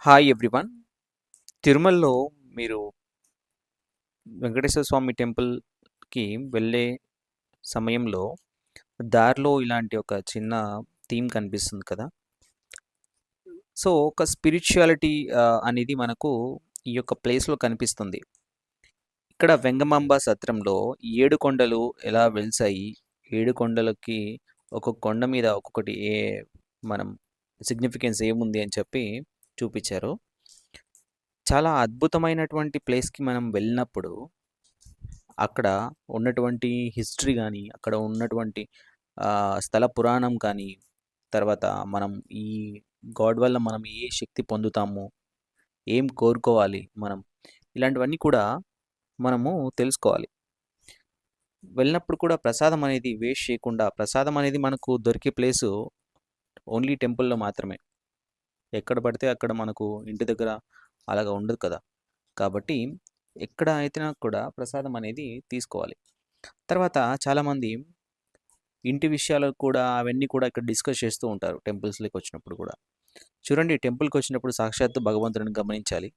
Hi everyone. తిరుమలలో మీరు వెంకటేశ్వర స్వామి టెంపుల్‌కి వెళ్ళే సమయంలో దారిలో ఇలాంటి ఒక చిన్న థీమ్ కనిపిస్తుంది కదా! సో, ఒక స్పిరిచ్యుయాలిటీ అనేది మనకు ఈ యొక్క ప్లేస్‌లో కనిపిస్తుంది. ఇక్కడ వెంగమాంబ సత్రంలో 7 కొండలు ఎలా వెలిసాయి, 7 కొండలకి ఒక్కొక్క కొండ మీద ఒక్కొక్కటి మనం సిగ్నిఫికెన్స్ ఏముంది అని చెప్పి చూపిచ్చారు. చాలా అద్భుతమైనటువంటి ప్లేస్‌కి మనం వెళ్ళినప్పుడు, అక్కడ ఉన్నటువంటి హిస్టరీ గానీ, అక్కడ ఉన్నటువంటి స్థల పురాణం కానీ, తర్వాత మనం ఈ గాడ్ వల్ల మనం ఏ శక్తి పొందుతాము, ఏం కోరుకోవాలి మనం, ఇలాంటివన్నీ కూడా మనము తెలుసుకోవాలి. వెళ్ళినప్పుడు కూడా ప్రసాదం అనేది వేస్ట్ చేయకుండా, ప్రసాదం అనేది మనకు దొరికే ప్లేసు ఓన్లీ టెంపుల్‌లో మాత్రమే. ఎక్కడ పడితే అక్కడ మనకు ఇంటి దగ్గర అలాగా ఉండదు కదా! కాబట్టి ఎక్కడ అయితేనా కూడా ప్రసాదం అనేది తీసుకోవాలి. తర్వాత చాలామంది ఇంటి విషయాలు కూడా అవన్నీ కూడా ఇక్కడ డిస్కస్ చేస్తూ ఉంటారు టెంపుల్స్‌లోకి వచ్చినప్పుడు కూడా. చూడండి టెంపుల్‌కి వచ్చినప్పుడు సాక్షాత్తు భగవంతుడిని గమనించాలి.